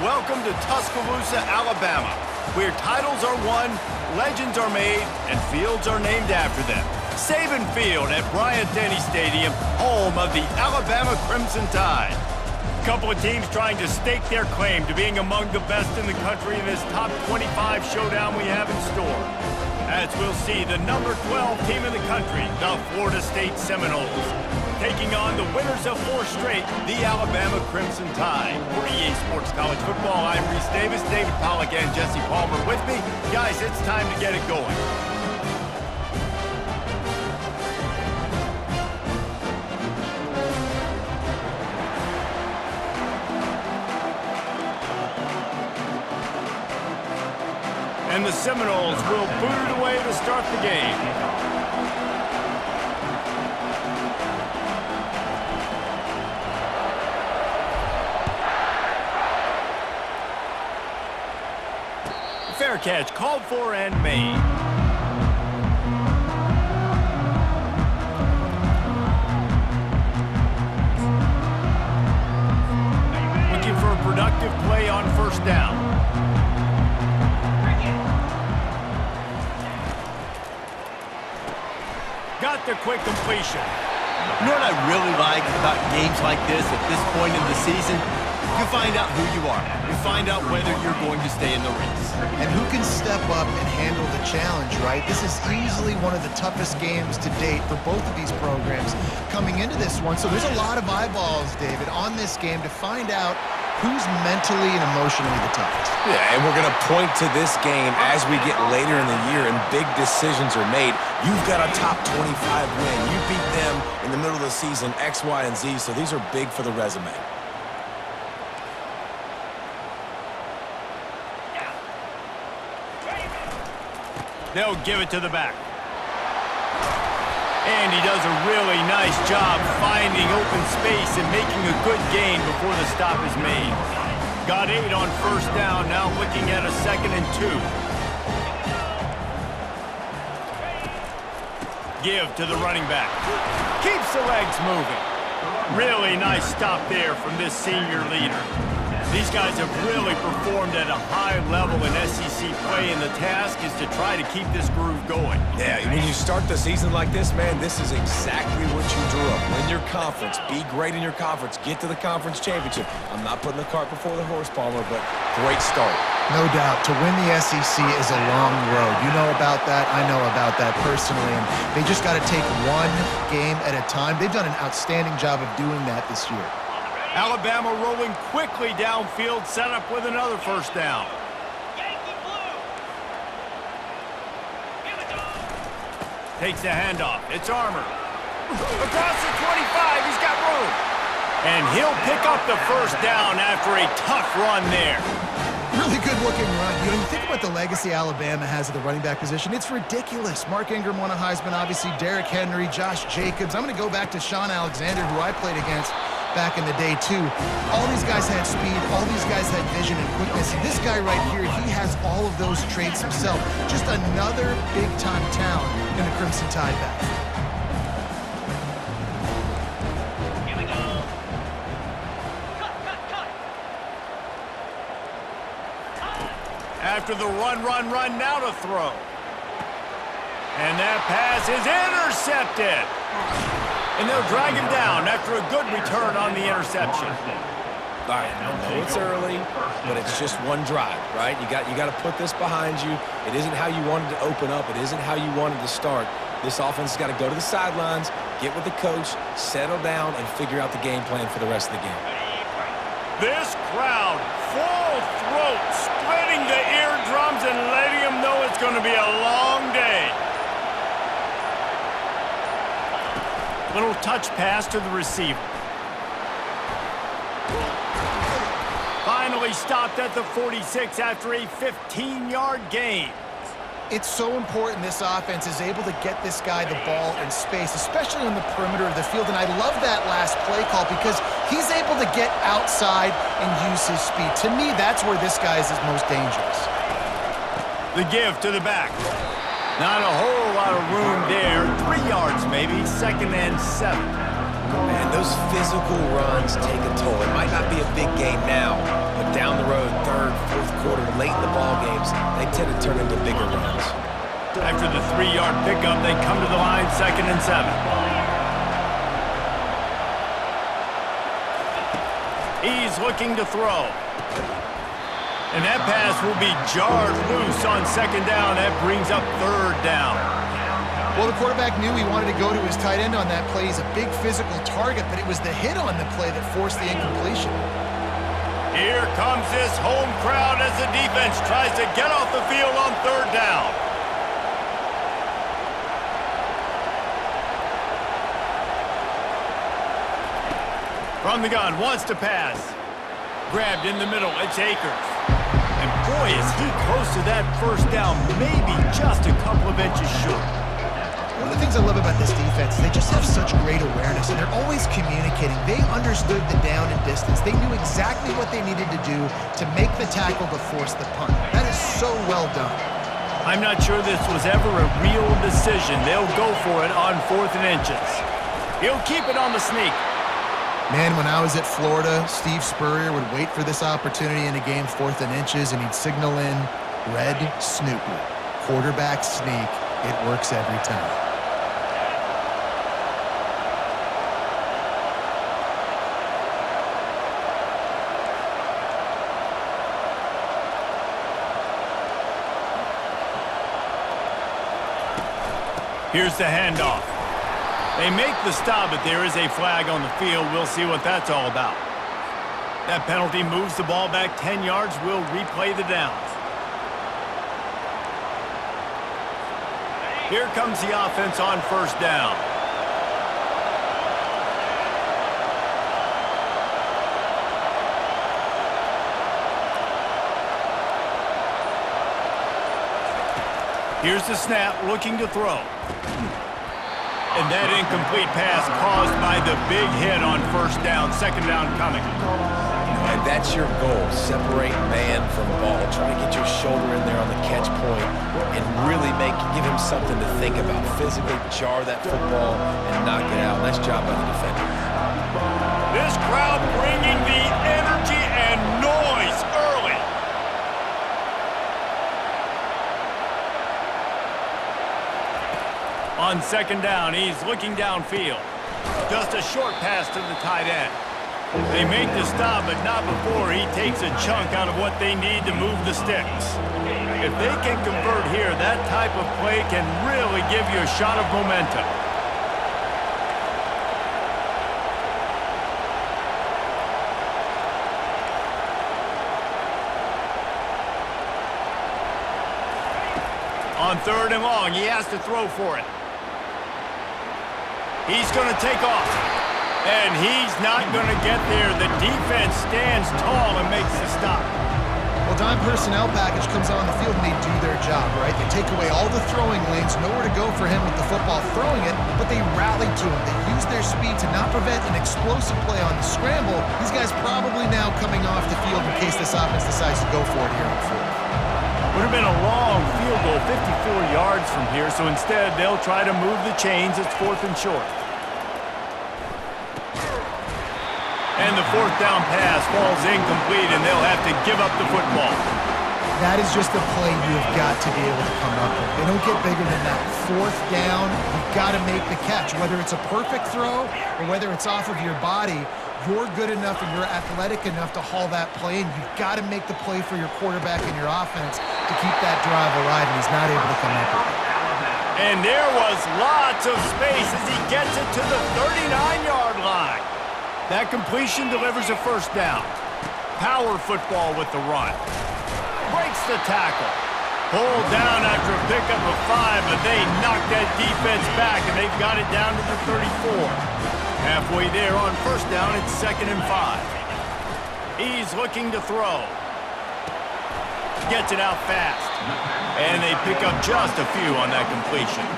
Welcome to Tuscaloosa, Alabama, where titles are won, legends are made, and fields are named after them. Saban Field at Bryant-Denny Stadium, home of the Alabama Crimson Tide. A couple of teams trying to stake their claim to being among the best in the country in this top 25 showdown we have in store. As we'll see, the number 12 team in the country, the Florida State Seminoles, taking on the winners of 4 straight, the Alabama Crimson Tide. For EA Sports College Football, I'm Reese Davis, David Pollack, and Jesse Palmer with me. Guys, it's time to get it going. And the Seminoles will boot it away to start the game. Fair catch called for and made. Looking for a productive play on first down. Got the quick completion. You know what I really like about games like this at this point in the season? You find out who you are. You find out whether you're going to stay in the race. And who can step up and handle the challenge, right? This is easily one of the toughest games to date for both of these programs coming into this one. So there's a lot of eyeballs, David, on this game to find out who's mentally and emotionally the toughest. Yeah, and we're going to point to this game as we get later in the year and big decisions are made. You've got a top 25 win. You beat them in the middle of the season, X, Y, and Z, so these are big for the resume. They'll give it to the back. And he does a really nice job finding open space and making a good gain before the stop is made. Got 8 on first down, now looking at a 2nd and 2. Give to the running back. Keeps the legs moving. Really nice stop there from this senior leader. These guys have really performed at a high level in SEC play, and the task is to try to keep this groove going. Yeah, when you start the season like this, man, this is exactly what you drew up. Win your conference, be great in your conference, get to the conference championship. I'm not putting the cart before the horse, Palmer, but great start. No doubt. To win the SEC is a long road. You know about that. I know about that personally. And they just got to take one game at a time. They've done an outstanding job of doing that this year. Alabama rolling quickly downfield, set up with another first down. Takes the handoff. It's Armour. Across the 25, he's got room. And he'll pick up the first down after a tough run there. Really good looking run. You know, you think about the legacy Alabama has at the running back position, it's ridiculous. Mark Ingram won a Heisman, obviously Derrick Henry, Josh Jacobs. I'm going to go back to Sean Alexander, who I played against back in the day too. All these guys had speed, all these guys had vision and quickness. And this guy right here, he has all of those traits himself. Just another big-time talent in the Crimson Tide back. After the run, now to throw. And that pass is intercepted. And they'll drag him down after a good return on the interception. All right, I know it's early, but it's just one drive, right? You got to put this behind you. It isn't how you wanted to open up. It isn't how you wanted to start. This offense has got to go to the sidelines, get with the coach, settle down, and figure out the game plan for the rest of the game. This crowd, full throat, splitting the eardrums and letting them know it's going to be a long day. Little touch pass to the receiver. Finally stopped at the 46 after a 15-yard gain. It's so important this offense is able to get this guy the ball in space, especially on the perimeter of the field. And I love that last play call because he's able to get outside and use his speed. To me, that's where this guy is his most dangerous. The give to the back. Not a whole lot of room there. 3 yards maybe, 2nd and 7. Man, those physical runs take a toll. It might not be a big game now, but But down the road, third, fourth quarter, late in the ball games, they tend to turn into bigger runs. After the 3-yard pickup, they come to the line, 2nd and 7. He's looking to throw. And that pass will be jarred loose on 2nd down. That brings up 3rd down. Well, the quarterback knew he wanted to go to his tight end on that play. He's a big physical target, but it was the hit on the play that forced the incompletion. Here comes this home crowd as the defense tries to get off the field on 3rd down. From the gun, wants to pass. Grabbed in the middle, it's Akers. And boy, is he close to that 1st down, maybe just a couple of inches short. One of the things I love about this defense is they just have such great awareness, and they're always communicating. They understood the down and distance. They knew exactly what they needed to do to make the tackle to force the punt. That is so well done. I'm not sure this was ever a real decision. They'll go for it on 4th and inches. He'll keep it on the sneak. Man, when I was at Florida, Steve Spurrier would wait for this opportunity in a game, 4th and inches, and he'd signal in red snooper, quarterback sneak. It works every time. Here's the handoff. They make the stop, but there is a flag on the field. We'll see what that's all about. That penalty moves the ball back 10 yards. We'll replay the downs. Here comes the offense on 1st down. Here's the snap, looking to throw. And that incomplete pass caused by the big hit on 1st down, 2nd down coming. And that's your goal. Separate man from ball. Try to get your shoulder in there on the catch point and really give him something to think about. Physically jar that football and knock it out. Nice job by the defender. This crowd bringing the energy and noise early. On 2nd down, he's looking downfield. Just a short pass to the tight end. They make the stop, but not before he takes a chunk out of what they need to move the sticks. If they can convert here, that type of play can really give you a shot of momentum. On 3rd and long, he has to throw for it. He's going to take off. And he's not going to get there. The defense stands tall and makes the stop. Well, dime personnel package comes on the field and they do their job, right? They take away all the throwing lanes, nowhere to go for him with the football throwing it, but they rally to him. They use their speed to not prevent an explosive play on the scramble. These guys probably now coming off the field in case this offense decides to go for it here on 4th. Would have been a long field goal, 54 yards from here, so instead they'll try to move the chains. It's 4th and short. And the 4th down pass falls incomplete, and they'll have to give up the football. That is just a play you have got to be able to come up with. They don't get bigger than that. 4th down, you've got to make the catch. Whether it's a perfect throw or whether it's off of your body, you're good enough and you're athletic enough to haul that play, and you've got to make the play for your quarterback and your offense to keep that drive alive, and he's not able to come up with it. And there was lots of space as he gets it to the 39-yard line. That completion delivers a 1st down. Power football with the run. Breaks the tackle. Pulled down after a pickup of 5, but they knocked that defense back, and they've got it down to the 34. Halfway there on 1st down, it's 2nd and 5. He's looking to throw. Gets it out fast. And they pick up just a few on that completion.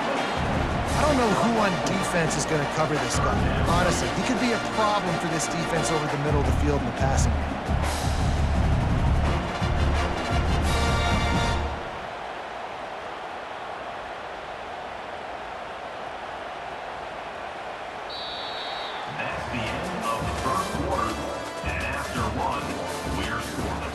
I don't know who on defense is going to cover this guy. Honestly, he could be a problem for this defense over the middle of the field in the passing game. That's the end of the 1st quarter. And after 1, we're scoreless.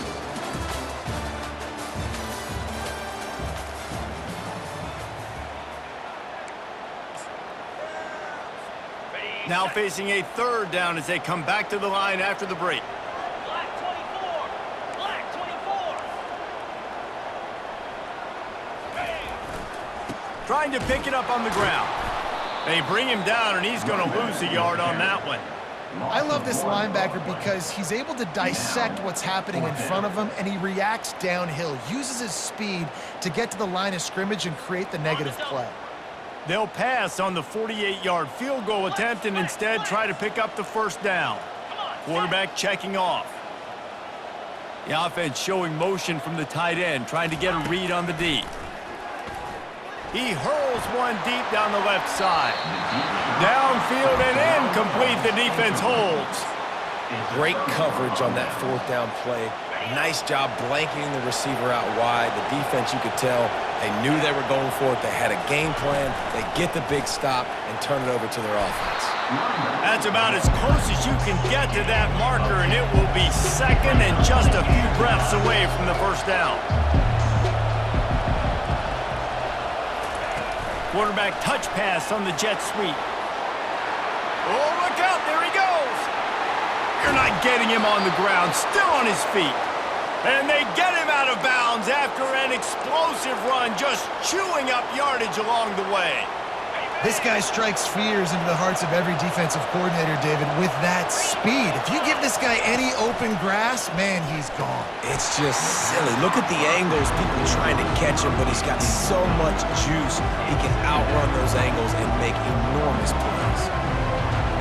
Now facing a third down as they come back to the line after the break. Black 24. Black 24. Trying to pick it up on the ground. They bring him down, and he's going to lose a yard on that one. I love this linebacker because he's able to dissect what's happening in front of him, and he reacts downhill, uses his speed to get to the line of scrimmage and create the negative play. They'll pass on the 48-yard field goal attempt and instead try to pick up the first down. Quarterback checking off. The offense showing motion from the tight end, trying to get a read on the D. He hurls one deep down the left side. Downfield and incomplete. The defense holds. Great coverage on that fourth down play. Nice job blanketing the receiver out wide. The defense, you could tell, they knew they were going for it. They had a game plan. They get the big stop and turn it over to their offense. That's about as close as you can get to that marker, and it will be second and just a few breaths away from the first down. Quarterback touch pass on the jet sweep. Oh, look out, there he goes. You're not getting him on the ground, still on his feet. And they get him out of bounds after an explosive run, just chewing up yardage along the way. This guy strikes fears into the hearts of every defensive coordinator, David, with that speed. If you give this guy any open grass, man, he's gone. It's just silly. Look at the angles, people trying to catch him, but he's got so much juice. He can outrun those angles and make enormous plays.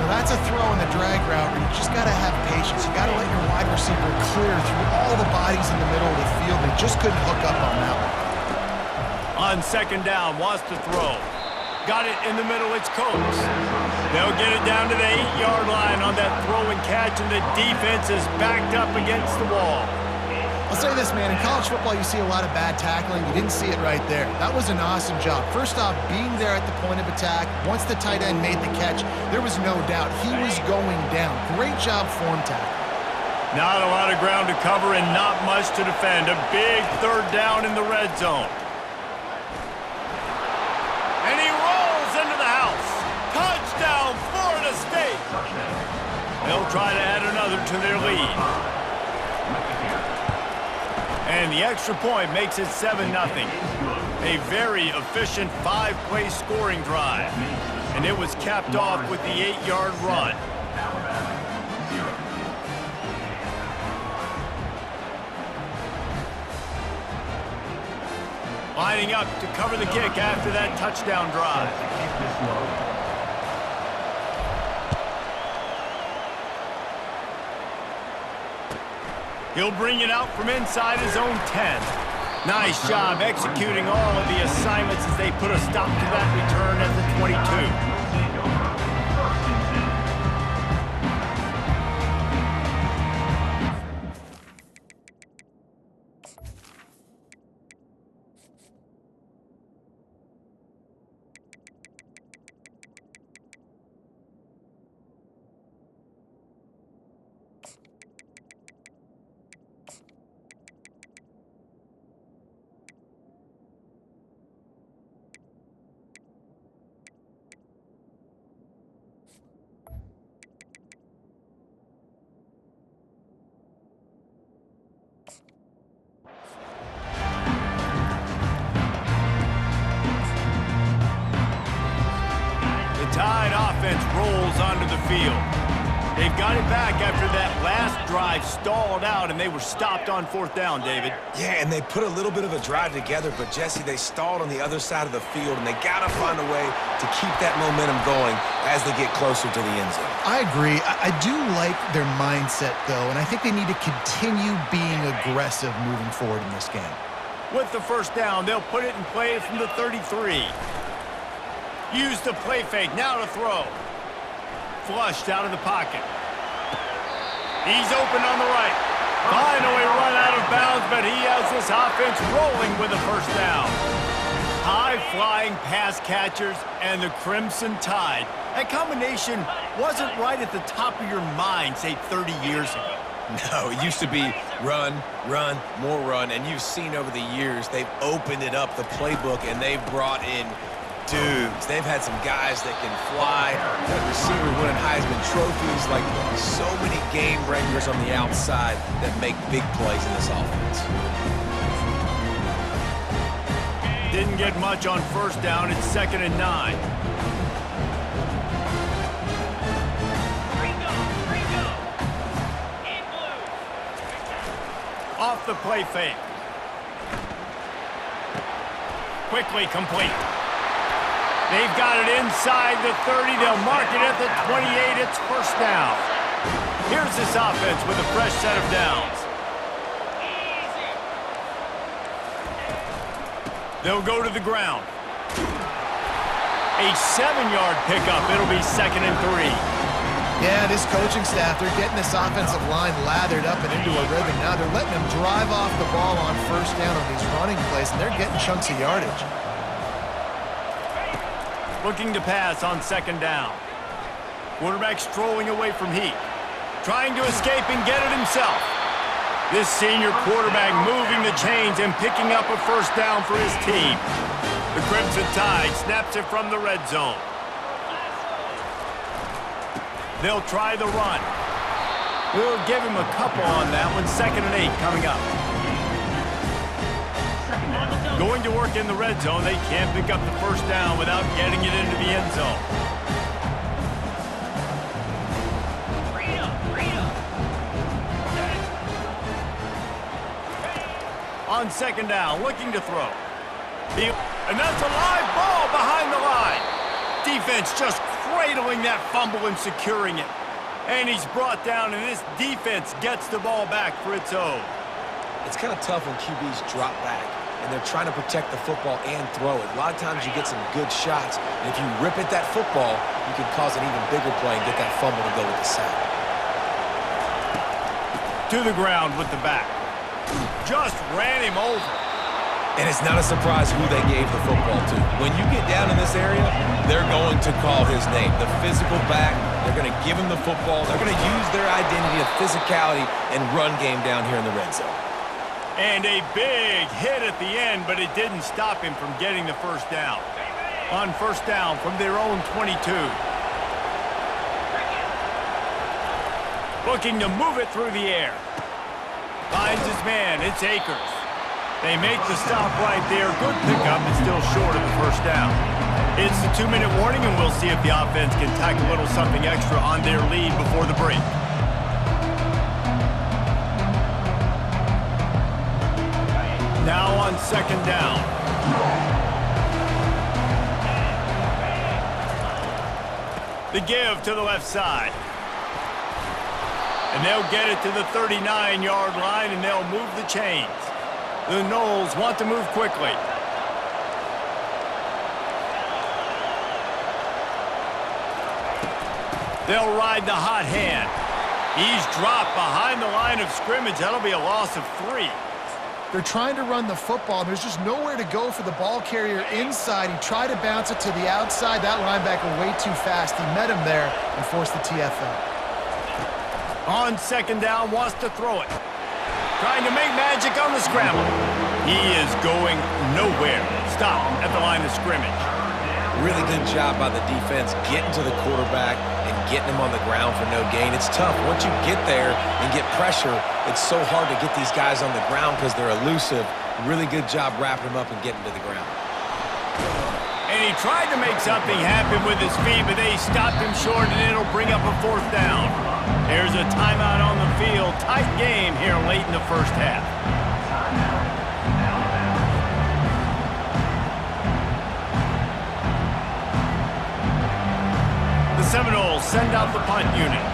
Now that's a throw in the drag route where you just got to have patience. You got to let your wide receiver clear through all the bodies in the middle of the field. They just couldn't hook up on that one. On second down, wants to throw. Got it in the middle, it's Coates. They'll get it down to the 8-yard line on that throw and catch, and the defense is backed up against the wall. I'll say this, man, in college football you see a lot of bad tackling. You didn't see it right there. That was an awesome job. First off, being there at the point of attack. Once the tight end made the catch, there was no doubt he was going down. Great job form tackle. Not a lot of ground to cover and not much to defend. A big third down in the red zone. And he rolls into the house. Touchdown, Florida State. They'll try to add another to their lead. And the extra point makes it 7-0. A very efficient 5-play scoring drive. And it was capped off with the 8-yard run. Lining up to cover the kick after that touchdown drive. He'll bring it out from inside his own 10. Nice job executing all of the assignments as they put a stop to that return at the 22. Tide offense rolls onto the field. They've got it back after that last drive stalled out, and they were stopped on fourth down, David. Yeah, and they put a little bit of a drive together, but, Jesse, they stalled on the other side of the field, and they got to find a way to keep that momentum going as they get closer to the end zone. I agree. I do like their mindset, though, and I think they need to continue being aggressive moving forward in this game. With the first down, they'll put it in play from the 33. Use the play fake, now to throw. Flushed out of the pocket. He's open on the right. Finally run out of bounds, but he has this offense rolling with a first down. High-flying pass catchers and the Crimson Tide. That combination wasn't right at the top of your mind, say, 30 years ago. No, it used to be run, run, more run, and you've seen over the years they've opened it up, the playbook, and they've brought in dudes. They've had some guys that can fly, that receiver winning Heisman trophies, like so many game breakers on the outside that make big plays in this offense. Didn't get much on first down. It's 2nd and 9. In blue. Off the play fake. Quickly complete. They've got it inside the 30. They'll mark it at the 28. It's first down. Here's this offense with a fresh set of downs. They'll go to the ground. A 7-yard pickup. It'll be 2nd and 3. Yeah, this coaching staff, they're getting this offensive line lathered up and into a rhythm. Now they're letting them drive off the ball on first down on these running plays, and they're getting chunks of yardage. Looking to pass on 2nd down. Quarterback strolling away from heat. Trying to escape and get it himself. This senior quarterback moving the chains and picking up a first down for his team. The Crimson Tide snaps it from the red zone. They'll try the run. We'll give him a couple on that one. 2nd and 8 coming up. Going to work in the red zone. They can't pick up the first down without getting it into the end zone. On 2nd down, looking to throw. And that's a live ball behind the line. Defense just cradling that fumble and securing it. And he's brought down, and this defense gets the ball back for its own. It's kind of tough when QBs drop back and they're trying to protect the football and throw it. A lot of times you get some good shots, and if you rip at that football, you can cause an even bigger play and get that fumble to go with the sack. To the ground with the back. Just ran him over. And it's not a surprise who they gave the football to. When you get down in this area, they're going to call his name. The physical back, they're going to give him the football. They're going to use their identity of physicality and run game down here in the red zone. And a big hit at the end, but it didn't stop him from getting the first down. On first down from their own 22. Looking to move it through the air. Finds his man. It's Akers. They make the stop right there. Good pickup, but still short of the first down. It's the 2-minute warning, and we'll see if the offense can tack a little something extra on their lead before the break. Now on 2nd down. The give to the left side. And they'll get it to the 39-yard line, and they'll move the chains. The Noles want to move quickly. They'll ride the hot hand. He's dropped behind the line of scrimmage. That'll be a loss of 3. They're trying to run the football. There's just nowhere to go for the ball carrier inside. He tried to bounce it to the outside. That linebacker way too fast. He met him there and forced the TFL. On 2nd down, wants to throw it. Trying to make magic on the scramble. He is going nowhere. Stop at the line of scrimmage. Really good job by the defense getting to the quarterback and getting him on the ground for no gain. It's tough. Once you get there and get pressure, it's so hard to get these guys on the ground because they're elusive. Really good job wrapping him up and getting to the ground. And he tried to make something happen with his feet, but they stopped him short, and it'll bring up a 4th down. There's a timeout on the field. Tight game here late in the first half. The Seminoles send out the punt unit.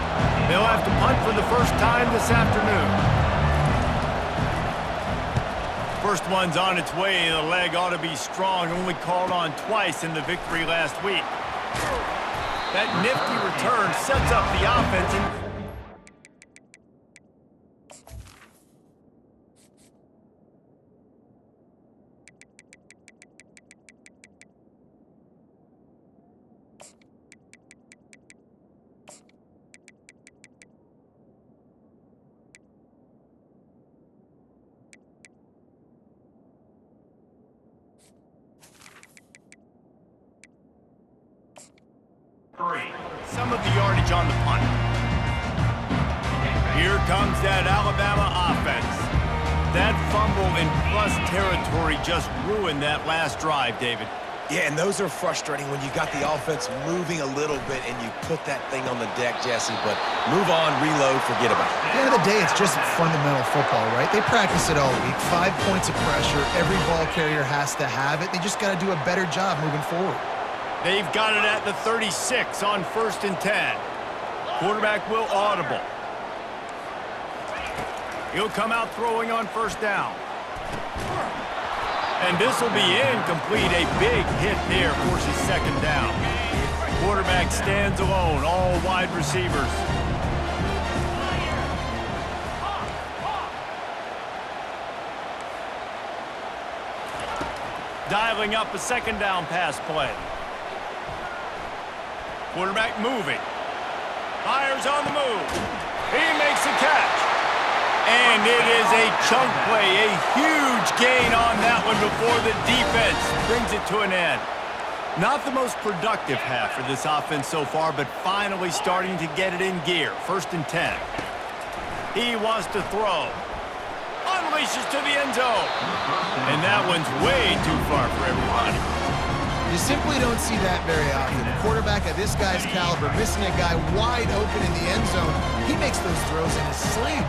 They'll have to punt for the first time this afternoon. First one's on its way. The leg ought to be strong. Only called on twice in the victory last week. That nifty return sets up the offense. Some of the yardage on the punt. Here comes that Alabama offense. That fumble in plus territory just ruined that last drive, David. Yeah, and those are frustrating when you got the offense moving a little bit and you put that thing on the deck, Jesse. But move on, reload, forget about it. At the end of the day, it's just fundamental football, right? They practice it all week. 5 points of pressure. Every ball carrier has to have it. They just got to do a better job moving forward. They've got it at the 36 on 1st and 10. Quarterback will audible. He'll come out throwing on 1st down. And this will be incomplete. A big hit there forces 2nd down. Quarterback stands alone, all wide receivers. Dialing up a 2nd down pass play. Quarterback moving. Fires on the move. He makes the catch. And it is a chunk play, a huge gain on that one before the defense brings it to an end. Not the most productive half for this offense so far, but finally starting to get it in gear. 1st and 10. He wants to throw. Unleashes to the end zone. And that one's way too far for everybody. You simply don't see that very often. A quarterback of this guy's caliber missing a guy wide open in the end zone. He makes those throws in his sleep.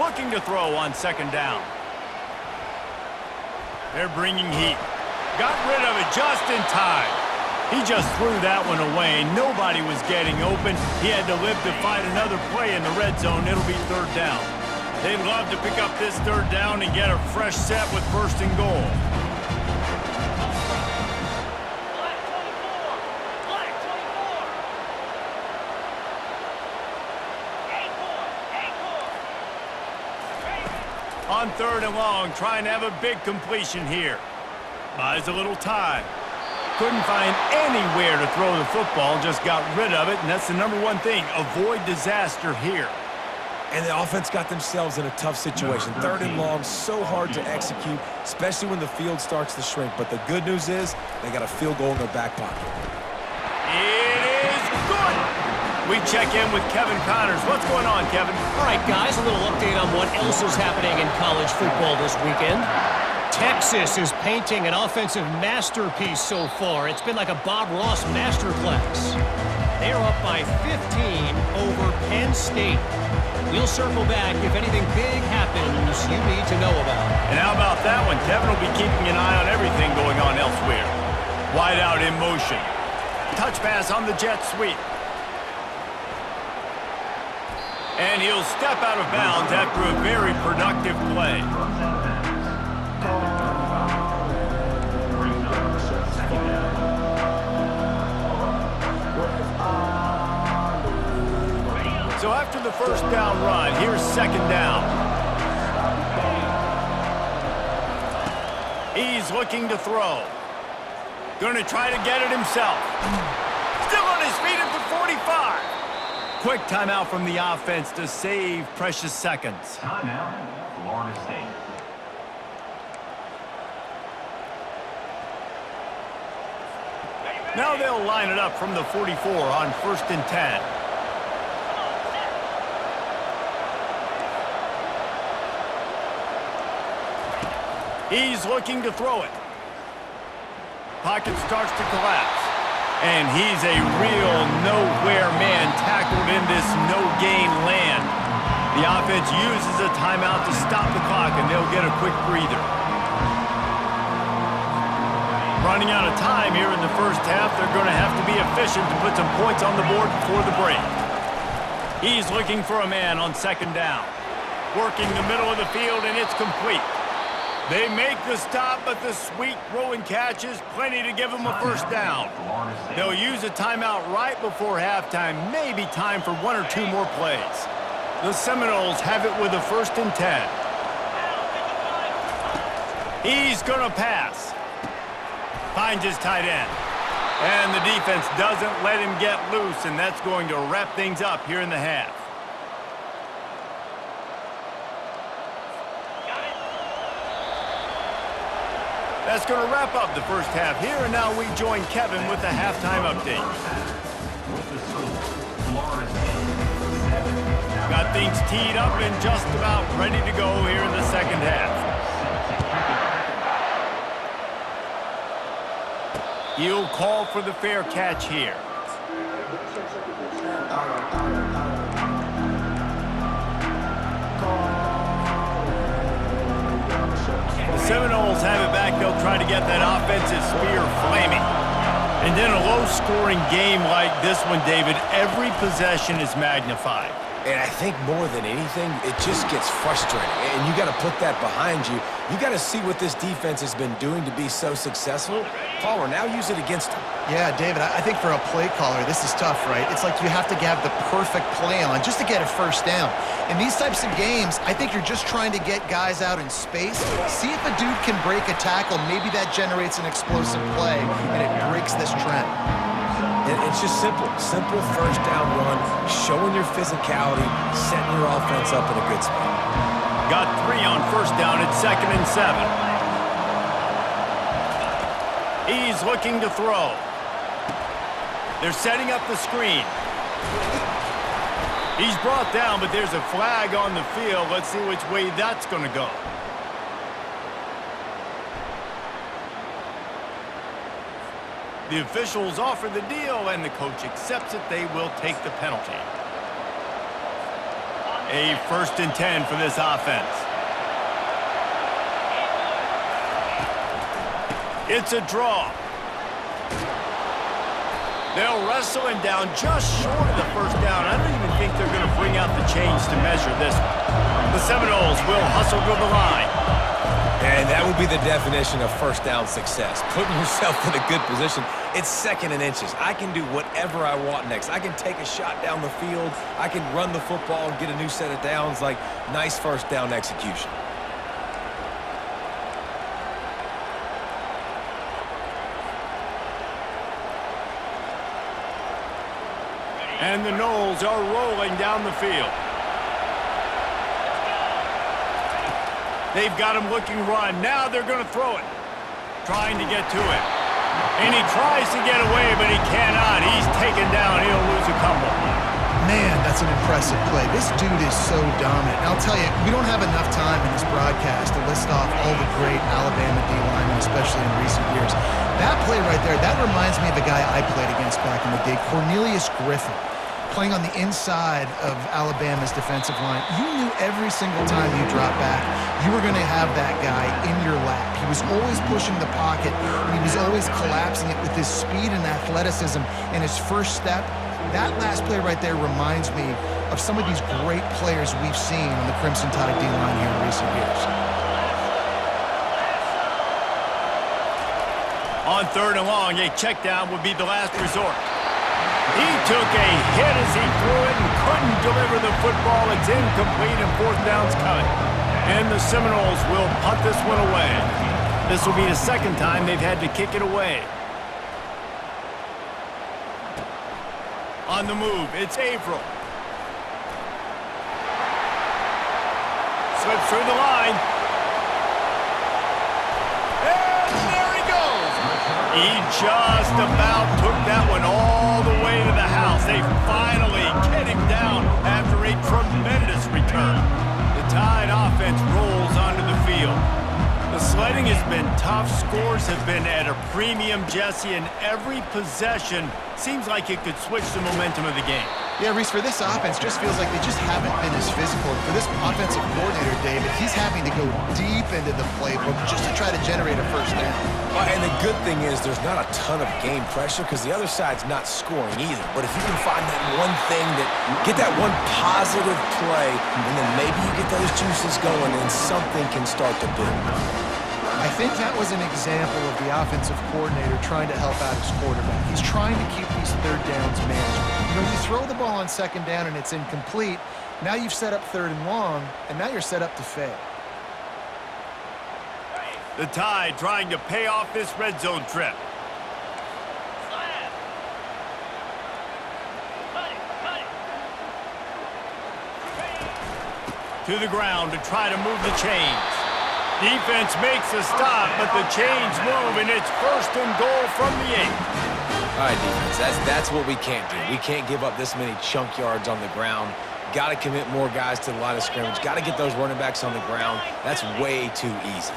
Looking to throw on 2nd down. They're bringing heat. Got rid of it just in time. He just threw that one away. Nobody was getting open. He had to live to find another play in the red zone. It'll be 3rd down. They'd love to pick up this 3rd down and get a fresh set with 1st and goal. On 3rd and long, trying to have a big completion here. Buys a little time. Couldn't find anywhere to throw the football, just got rid of it, and that's the #1 thing. Avoid disaster here. And the offense got themselves in a tough situation. 3rd and long, so hard to execute, especially when the field starts to shrink. But the good news is they got a field goal in their back pocket. It is good. We check in with Kevin Connors. What's going on, Kevin? All right, guys, a little update on what else is happening in college football this weekend. Texas is painting an offensive masterpiece so far. It's been like a Bob Ross masterclass. They are up by 15 over Penn State. We'll circle back if anything big happens you need to know about. And how about that one? Kevin will be keeping an eye on everything going on elsewhere. Wide out in motion. Touch pass on the jet sweep. And he'll step out of bounds after a very productive play. So after the 1st down run, here's 2nd down. He's looking to throw. Going to try to get it himself. Still on his feet at the 45. Quick timeout from the offense to save precious seconds. Timeout, Florida State. Now they'll line it up from the 44 on 1st and 10. He's looking to throw it. Pocket starts to collapse. And he's a real nowhere man tackled in this no-gain land. The offense uses a timeout to stop the clock, and they'll get a quick breather. Running out of time here in the 1st half, they're going to have to be efficient to put some points on the board before the break. He's looking for a man on 2nd down. Working the middle of the field, and it's complete. They make the stop, but the sweet throw and catch is plenty to give them a 1st down. They'll use a timeout right before halftime, maybe time for 1 or 2 more plays. The Seminoles have it with a 1st and 10. He's going to pass. Finds his tight end. And the defense doesn't let him get loose, and that's going to wrap things up here in the half. That's going to wrap up the first half here, and now we join Kevin with the halftime update. With the score, Florida State 7. Got things teed up and just about ready to go here in the second half. He'll call for the fair catch here. The Seminoles have it back. They'll try to get that offensive spear flaming. And then a low-scoring game like this one, David, every possession is magnified. And I think more than anything, it just gets frustrating. And you got to put that behind you. You got to see what this defense has been doing to be so successful. Palmer, now use it against them. Yeah, David, I think for a play caller, this is tough, right? It's like you have to have the perfect play on just to get a first down. In these types of games, I think you're just trying to get guys out in space, see if a dude can break a tackle. Maybe that generates an explosive play, and it breaks this trend. And it's just simple first down run, showing your physicality, setting your offense up in a good spot. Got 3 on first down at 2nd and 7. He's looking to throw. They're setting up the screen. He's brought down, but there's a flag on the field. Let's see which way that's going to go. The officials offer the deal, and the coach accepts it. They will take the penalty. A 1st and 10 for this offense. It's a draw. They'll wrestle him down just short of the first down. I don't even think they're going to bring out the chains to measure this one. The Seminoles will hustle to the line. And that would be the definition of first down success. Putting yourself in a good position. It's 2nd and inches. I can do whatever I want next. I can take a shot down the field. I can run the football and get a new set of downs. Like, nice first down execution. And the Noles are rolling down the field. They've got him looking run. Now they're going to throw it. Trying to get to it. And he tries to get away, but he cannot. He's taken down. He'll lose a couple. Man, that's an impressive play. This dude is so dominant. And I'll tell you, we don't have enough time in this broadcast to list off all the great Alabama D-linemen, especially in recent years. That play right there, that reminds me of a guy I played against back in the day, Cornelius Griffin, playing on the inside of Alabama's defensive line. You knew every single time you dropped back, you were going to have that guy in your lap. He was always pushing the pocket, and he was always collapsing it with his speed and athleticism and his first step. That last play right there reminds me of some of these great players we've seen on the Crimson Tide D-line here in recent years. On 3rd and long, a check down would be the last resort. He took a hit as he threw it and couldn't deliver the football. It's incomplete and 4th down's coming. And the Seminoles will punt this one away. This will be the 2nd time they've had to kick it away. On the move, it's Averill. Slips through the line. And there he goes. He just about took that one all the way to the house. They finally get him down after a tremendous return. The Tide offense rolls onto the field. The sledding has been tough. Scores have been at a premium, Jesse, and every possession seems like it could switch the momentum of the game. Yeah, Reese, for this offense, just feels like they just haven't been as physical. For this offensive coordinator, David, he's having to go deep into the playbook just to try to generate a first down. And the good thing is there's not a ton of game pressure because the other side's not scoring either. But if you can find that one thing get that one positive play, and then maybe you get those juices going and something can start to build. I think that was an example of the offensive coordinator trying to help out his quarterback. He's trying to keep these 3rd downs manageable. You know, you throw the ball on 2nd down and it's incomplete. Now you've set up 3rd and long, and now you're set up to fail. The Tide trying to pay off this red zone trip. Slam. Cut it. To the ground to try to move the chains. Defense makes a stop, but the chains move, and it's 1st and goal from the 8. All right, defense, that's what we can't do. We can't give up this many chunk yards on the ground. Got to commit more guys to the line of scrimmage. Got to get those running backs on the ground. That's way too easy.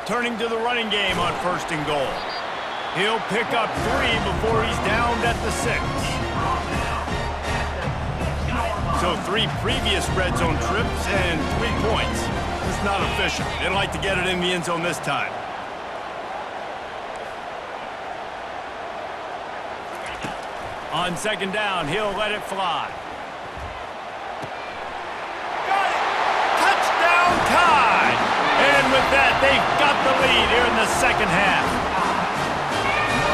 Turning to the running game on 1st and goal. He'll pick up 3 before he's downed at the 6. So 3 previous red zone trips and 3 points. It's not official. They'd like to get it in the end zone this time. On 2nd down, he'll let it fly. Got it! Touchdown tie! And with that, they've got the lead here in the 2nd half.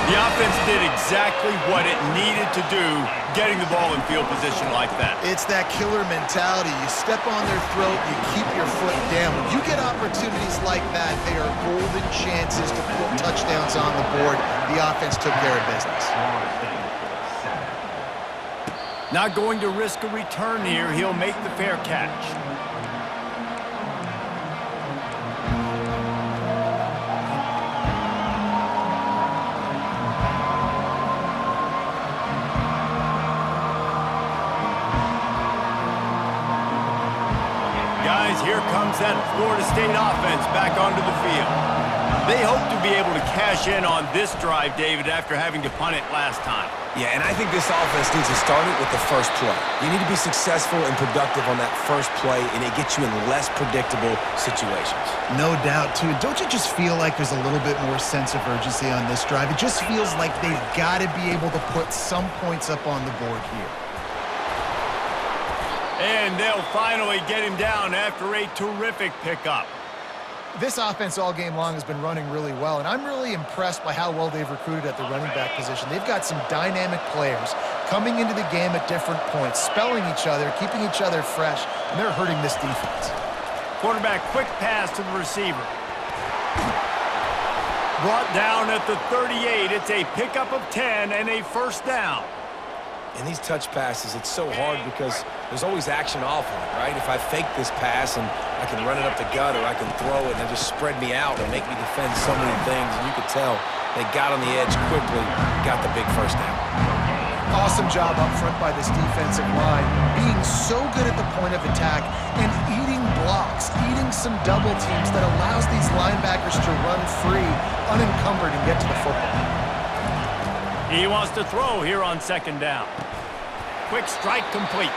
The offense did exactly what it needed to do, getting the ball in field position like that. It's that killer mentality. You step on their throat, you keep your foot down. When you get opportunities like that, they are golden chances to put touchdowns on the board. The offense took care of business. Not going to risk a return here. He'll make the fair catch. Guys, here comes that Florida State offense back onto the field. They hope to be able to cash in on this drive, David, after having to punt it last time. Yeah, and I think this offense needs to start it with the first play. You need to be successful and productive on that first play, and it gets you in less predictable situations. No doubt, too. Don't you just feel like there's a little bit more sense of urgency on this drive? It just feels like they've got to be able to put some points up on the board here. And they'll finally get him down after a terrific pickup. This offense all game long has been running really well, and I'm really impressed by how well they've recruited at the running back position. They've got some dynamic players coming into the game at different points, spelling each other, keeping each other fresh, and they're hurting this defense. Quarterback quick pass to the receiver. Brought down at the 38. It's a pickup of 10 and a 1st down. In these touch passes, it's so hard because there's always action off of it, right? If I fake this pass and I can run it up the gut or I can throw it and it just spread me out and make me defend so many things, and you could tell they got on the edge quickly, got the big 1st down. Awesome job up front by this defensive line, being so good at the point of attack and eating blocks, eating some double teams that allows these linebackers to run free, unencumbered, and get to the football. He wants to throw here on 2nd down. Quick strike complete.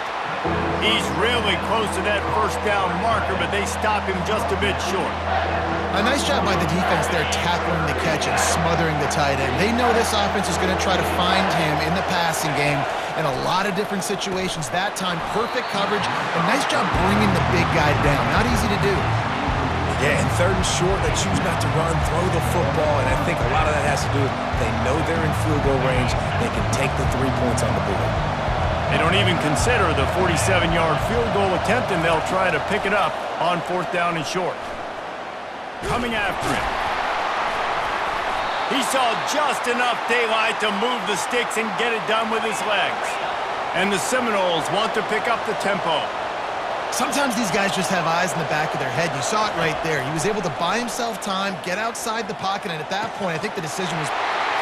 He's really close to that 1st down marker, but they stop him just a bit short. A nice job by the defense there, tackling the catch and smothering the tight end. They know this offense is going to try to find him in the passing game in a lot of different situations. That time, perfect coverage, and nice job bringing the big guy down. Not easy to do. Yeah, and 3rd and short, they choose not to run, throw the football, and I think a lot of that has to do with they know they're in field goal range. They can take the 3 points on the board. They don't even consider the 47-yard field goal attempt, and they'll try to pick it up on 4th down and short. Coming after him. He saw just enough daylight to move the sticks and get it done with his legs. And the Seminoles want to pick up the tempo. Sometimes these guys just have eyes in the back of their head. You saw it right there. He was able to buy himself time, get outside the pocket, and at that point, I think the decision was...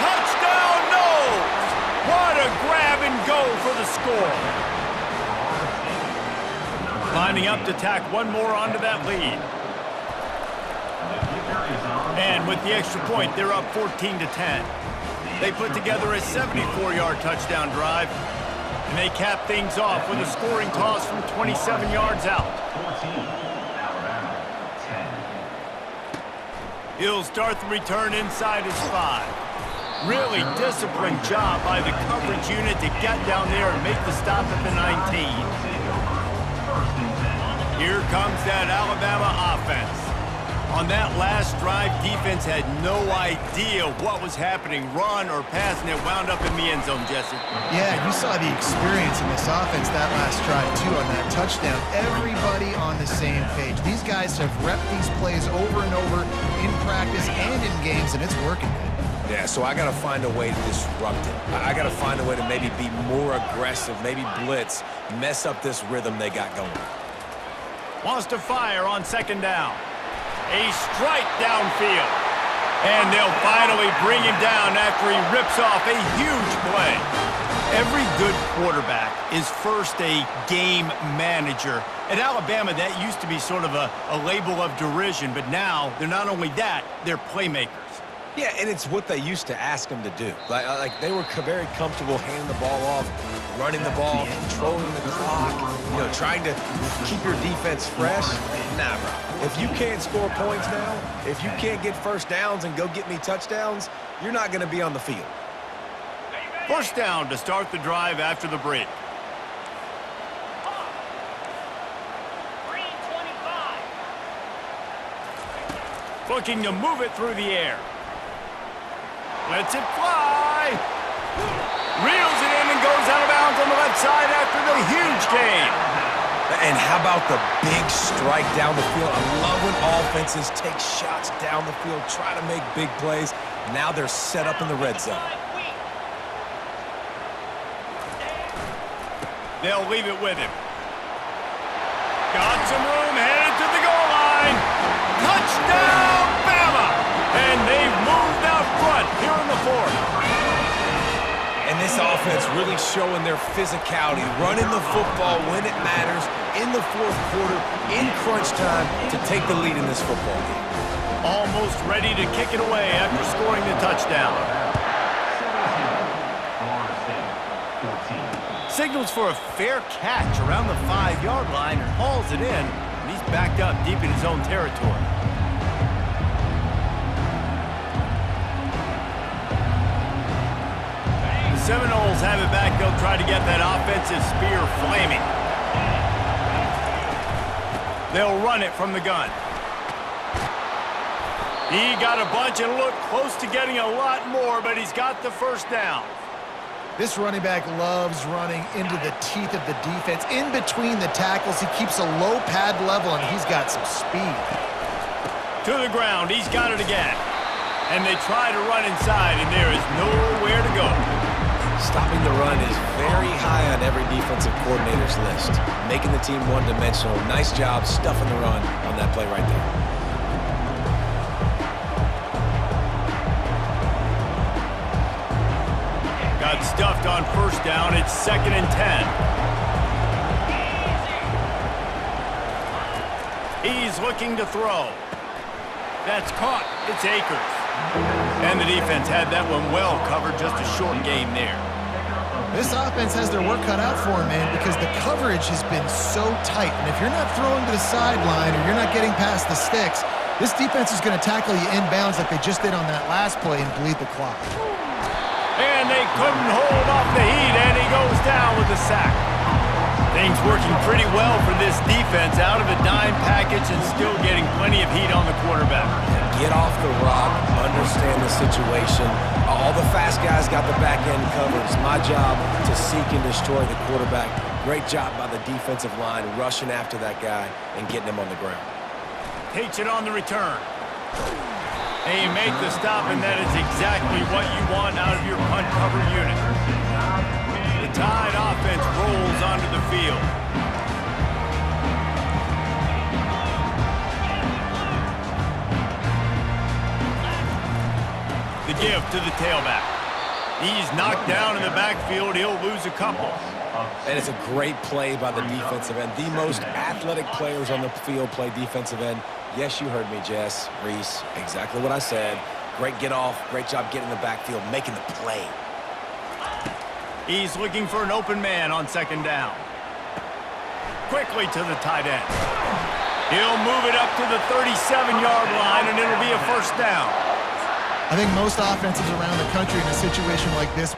Touchdown, Noles! What a grab and go for the score. Lining up to tack one more onto that lead. And with the extra point, they're up 14-10. They put together a 74-yard touchdown drive. And they cap things off with a scoring toss from 27 yards out. He'll start the return inside his 5. Really disciplined job by the coverage unit to get down there and make the stop at the 19. Here comes that Alabama offense. On that last drive, defense had no idea what was happening, run or pass, and it wound up in the end zone, Jesse. Yeah, you saw the experience in this offense that last drive, too, on that touchdown. Everybody on the same page. These guys have repped these plays over and over in practice and in games, and it's working. Yeah, so I got to find a way to disrupt it. I got to find a way to maybe be more aggressive, maybe blitz, mess up this rhythm they got going. Wants to fire on 2nd down. A strike downfield. And they'll finally bring him down after he rips off a huge play. Every good quarterback is first a game manager. At Alabama, that used to be sort of a label of derision, but now they're not only that, they're playmakers. Yeah, and it's what they used to ask them to do. Like they were very comfortable handing the ball off, running the ball, controlling the clock, trying to keep your defense fresh. Nah, bro. If you can't score points now, if you can't get first downs and go get me touchdowns, you're not going to be on the field. First down to start the drive after the break. 325. Looking to move it through the air. Lets it fly. Reels it in and goes out of bounds on the left side after the huge gain. And how about the big strike down the field? I love when offenses take shots down the field, try to make big plays. Now they're set up in the red zone. They'll leave it with him. Got some room, headed to the goal line. Touchdown, Bama! And they've moved out front here in the fourth. And this offense really showing their physicality, running the football when it matters, in the fourth quarter, in crunch time, to take the lead in this football game. Almost ready to kick it away after scoring the touchdown. Signals for a fair catch around the 5-yard line and hauls it in, and he's backed up deep in his own territory. The Seminoles have it back. They'll try to get that offensive spear flaming. They'll run it from the gun. He got a bunch and looked close to getting a lot more, but he's got the first down. This running back loves running into the teeth of the defense. In between the tackles, he keeps a low pad level, and he's got some speed. To the ground, he's got it again. And they try to run inside, and there is nowhere to go. Stopping the run is very high on every defensive coordinator's list. Making the team one-dimensional. Nice job stuffing the run on that play right there. Got stuffed on first down. It's 2nd and 10. He's looking to throw. That's caught. It's Akers. And the defense had that one well covered. Just a short game there. This offense has their work cut out for them, man, because the coverage has been so tight. And if you're not throwing to the sideline or you're not getting past the sticks, this defense is going to tackle you inbounds like they just did on that last play and bleed the clock. And they couldn't hold off the heat, and he goes down with a sack. Things working pretty well for this defense, out of a dime package and still getting plenty of heat on the quarterback. Get off the rock, understand the situation. All the fast guys got the back end covered. It's my job to seek and destroy the quarterback. Great job by the defensive line, rushing after that guy and getting him on the ground. Takes it on the return. And you make the stop, and that is exactly what you want out of your punt cover unit. The Tide offense rolls onto the field. The give to the tailback. He's knocked down in the backfield. He'll lose a couple. And it's a great play by the defensive end. The most athletic players on the field play defensive end. Yes, you heard me, Jess, Reese. Exactly what I said. Great get off. Great job getting in the backfield, making the play. He's looking for an open man on 2nd down. Quickly to the tight end. He'll move it up to the 37-yard line, and it'll be a first down. I think most offenses around the country in a situation like this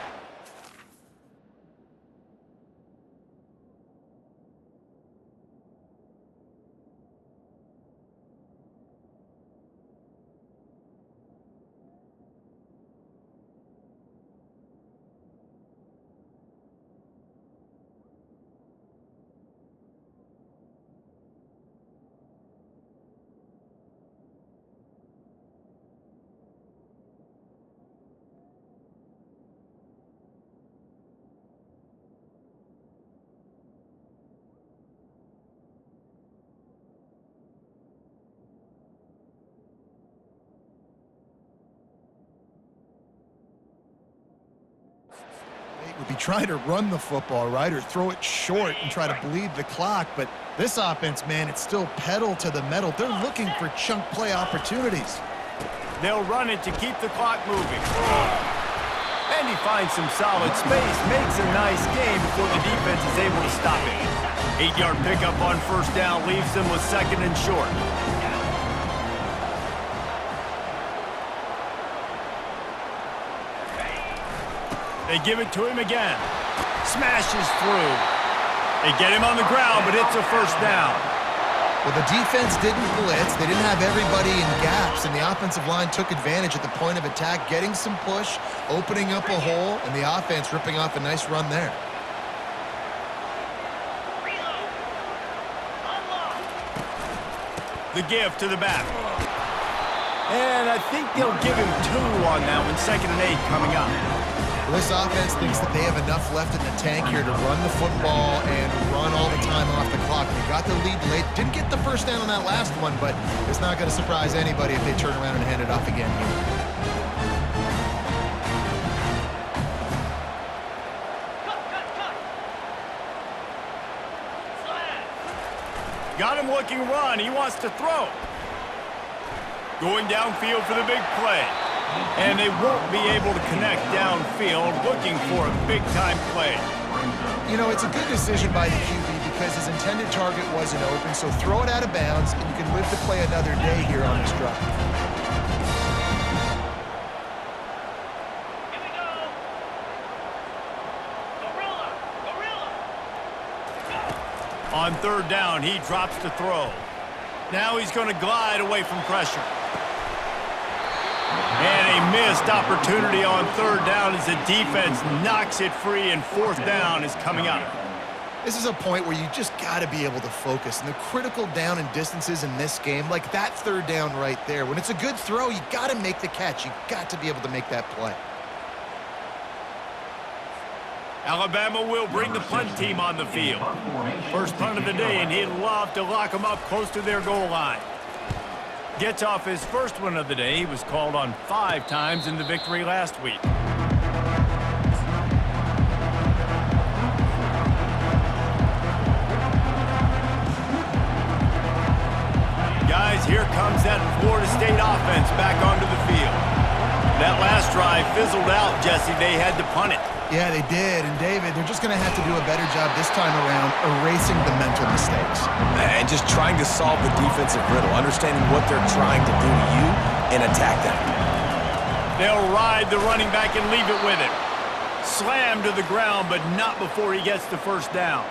be trying to run the football, right, or throw it short and try to bleed the clock. But this offense, man, it's still pedal to the metal. They're looking for chunk play opportunities. They'll run it to keep the clock moving. And he finds some solid space, makes a nice gain before the defense is able to stop it. 8-yard pickup on first down leaves them with 2nd and short. They give it to him again. Smashes through. They get him on the ground, but it's a first down. Well, the defense didn't blitz. They didn't have everybody in gaps, and the offensive line took advantage at the point of attack, getting some push, opening up a hole, and the offense ripping off a nice run there. The give to the back. And I think they'll give him 2 on that one. 2nd and 8 coming up. Well, this offense thinks that they have enough left in the tank here to run the football and run all the time off the clock. They got the lead late. Didn't get the first down on that last one, but it's not going to surprise anybody if they turn around and hand it off again here. Got him looking run. He wants to throw. Going downfield for the big play. And they won't be able to connect downfield, looking for a big-time play. You know, it's a good decision by the QB because his intended target wasn't open, so throw it out of bounds, and you can live to play another day here on this drive. Here we go. Gorilla. On 3rd down, he drops to throw. Now he's going to glide away from pressure. And a missed opportunity on 3rd down as the defense knocks it free, and 4th down is coming up. This is a point where you just got to be able to focus. And the critical down and distances in this game, like that 3rd down right there, when it's a good throw, you got to make the catch. You got to be able to make that play. Alabama will bring the punt team on the field. First punt of the day, and he'd love to lock them up close to their goal line. Gets off his first one of the day. He was called on 5 times in the victory last week. Guys, here comes that Florida State offense back onto the field. That last drive fizzled out, Jesse. They had to punt it. Yeah, they did. And, David, they're just going to have to do a better job this time around erasing the mental mistakes. And just trying to solve the defensive riddle, understanding what they're trying to do to you and attack them. They'll ride the running back and leave it with him. Slammed to the ground, but not before he gets the first down.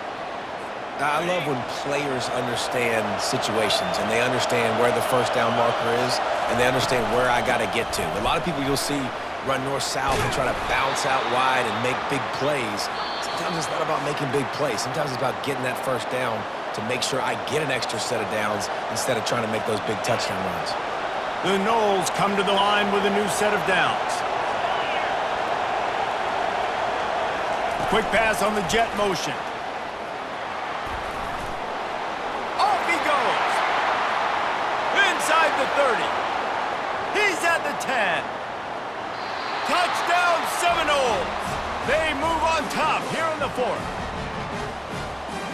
I love when players understand situations and they understand where the first down marker is and they understand where I got to get to. A lot of people you'll see run north-south and try to bounce out wide and make big plays. Sometimes it's not about making big plays. Sometimes it's about getting that first down to make sure I get an extra set of downs instead of trying to make those big touchdown runs. The Noles come to the line with a new set of downs. Quick pass on the jet motion. Off he goes. Inside the 30. He's at the 10. Touchdown Seminoles! They move on top here in the 4th.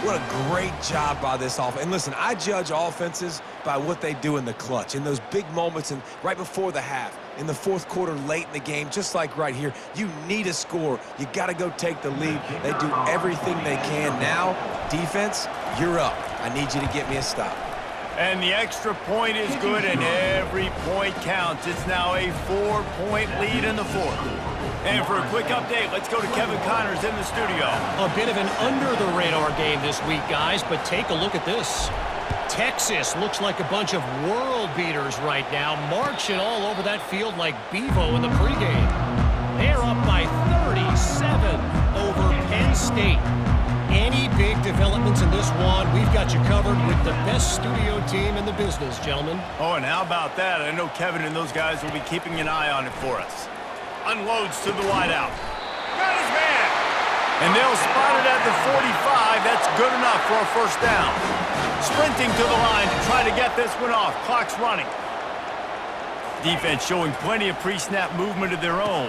What a great job by this offense. And listen, I judge offenses by what they do in the clutch, in those big moments and right before the half, in the 4th quarter late in the game, just like right here. You need a score. You got to go take the lead. They do everything they can. Now, defense, you're up. I need you to get me a stop. And the extra point is good, and every point counts. It's now a 4-point lead in the 4th. And for a quick update, let's go to Kevin Connors in the studio. A bit of an under-the-radar game this week, guys, but take a look at this. Texas looks like a bunch of world beaters right now, marching all over that field like Bevo in the pregame. They're up by 37 over Penn State. Any big developments in this one, we've got you covered with the best studio team in the business, gentlemen. Oh, and how about that? I know Kevin and those guys will be keeping an eye on it for us. Unloads to the wideout. Got his man! And they'll spot it at the 45. That's good enough for a first down. Sprinting to the line to try to get this one off. Clock's running. Defense showing plenty of pre-snap movement of their own.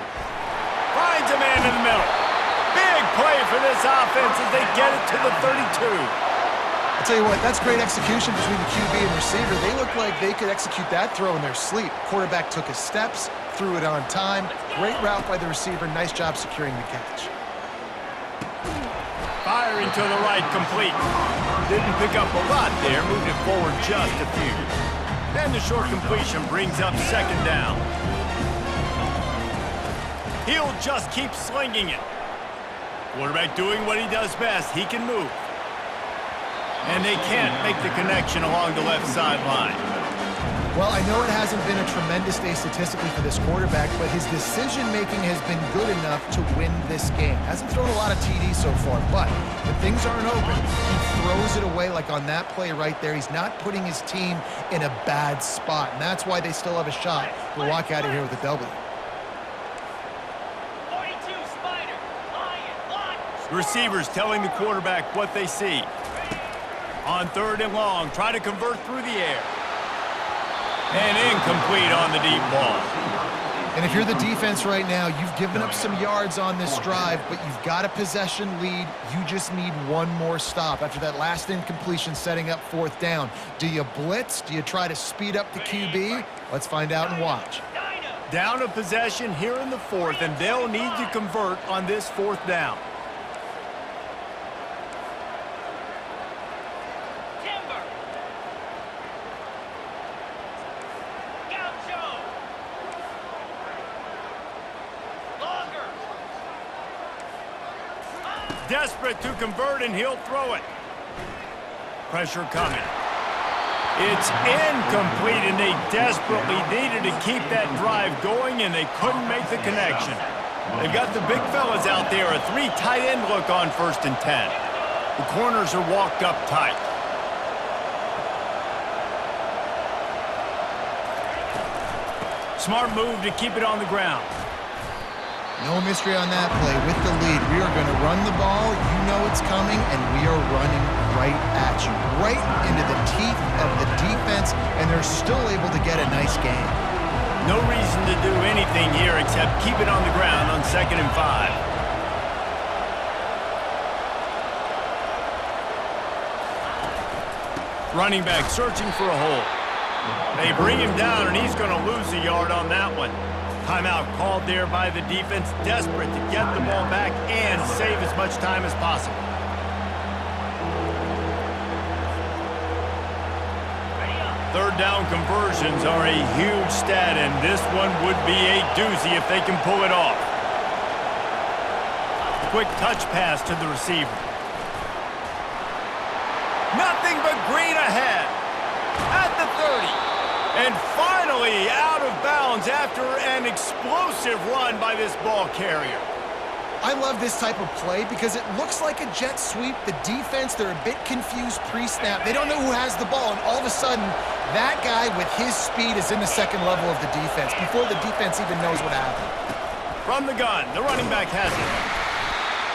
Finds a man in the middle. Big play for this offense as they get it to the 32. I'll tell you what, that's great execution between the QB and receiver. They look like they could execute that throw in their sleep. Quarterback took his steps, threw it on time. Great route by the receiver. Nice job securing the catch. Firing to the right, complete. Didn't pick up a lot there, moved it forward just a few. And the short completion brings up second down. He'll just keep slinging it. Quarterback doing what he does best. He can move. And they can't make the connection along the left sideline. Well, I know it hasn't been a tremendous day statistically for this quarterback, but his decision-making has been good enough to win this game. Hasn't thrown a lot of TDs so far, but when things aren't open, he throws it away like on that play right there. He's not putting his team in a bad spot, and that's why they still have a shot to walk out of here with a W. 42, Spider. Lion, line. Receivers telling the quarterback what they see. On third and long, try to convert through the air. And incomplete on the deep ball. And if you're the defense right now, you've given up some yards on this drive, but you've got a possession lead. You just need one more stop after that last incompletion setting up fourth down. Do you blitz? Do you try to speed up the QB? Let's find out and watch. Down a possession here in the fourth, and they'll need to convert on this fourth down. Timber. Gaucho. Longer. Desperate to convert, and he'll throw it. Pressure coming. It's incomplete, and they desperately needed to keep that drive going, and they couldn't make the connection. They've got the big fellas out there, a 3 tight end look on 1st and 10. The corners are walked up tight. Smart move to keep it on the ground. No mystery on that play. With the lead, we are going to run the ball. You know it's coming, and we are running right at you, right into the teeth of the defense, and they're still able to get a nice game. No reason to do anything here except keep it on the ground on 2nd and 5. Running back searching for a hole. They bring him down, and he's going to lose a yard on that one. Timeout called there by the defense, desperate to get the ball back and save as much time as possible. Third down conversions are a huge stat, and this one would be a doozy if they can pull it off. Quick touch pass to the receiver. Nothing but green ahead at the 30. And finally out of bounds after an explosive run by this ball carrier. I love this type of play because it looks like a jet sweep. The defense, they're a bit confused pre-snap. They don't know who has the ball, and all of a sudden, that guy with his speed is in the second level of the defense before the defense even knows what happened. From the gun, the running back has it.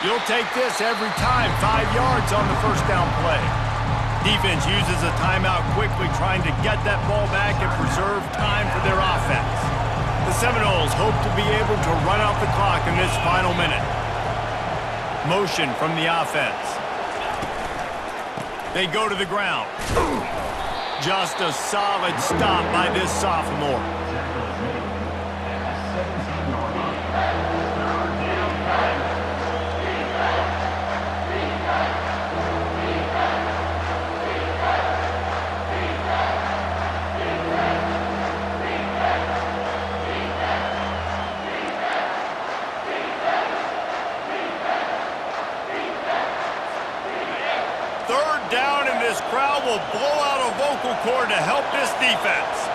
You'll take this every time, 5 yards on the first down play. Defense uses a timeout quickly, trying to get that ball back and preserve time for their offense. The Seminoles hope to be able to run out the clock in this final minute. Motion from the offense. They go to the ground. Just a solid stop by this sophomore. Third down, and this crowd will blow out a vocal cord to help this defense.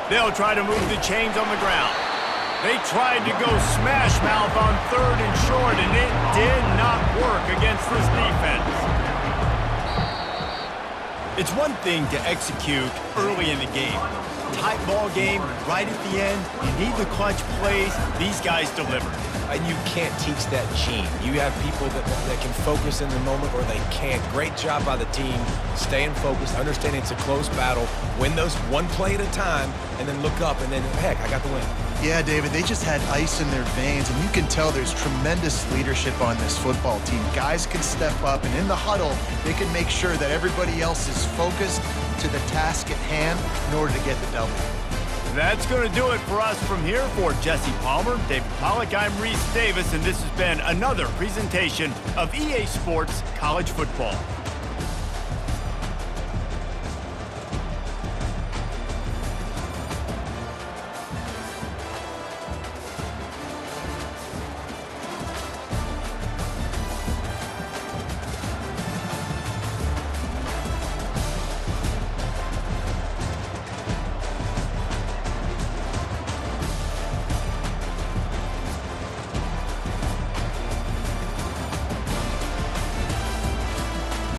They'll try to move the chains on the ground. They tried to go smash mouth on 3rd and short, and it did not work against this defense. It's one thing to execute early in the game. Tight ball game, right at the end, you need the clutch plays. These guys deliver. And you can't teach that gene. You have people that can focus in the moment or they can't. Great job by the team, staying focused, understanding it's a close battle, win those one play at a time, and then look up and then, heck, I got the win. Yeah, David, they just had ice in their veins, and you can tell there's tremendous leadership on this football team. Guys can step up, and in the huddle, they can make sure that everybody else is focused to the task at hand in order to get the W. That's going to do it for us from here. For Jesse Palmer, David Pollack, I'm Reese Davis, and this has been another presentation of EA Sports College Football.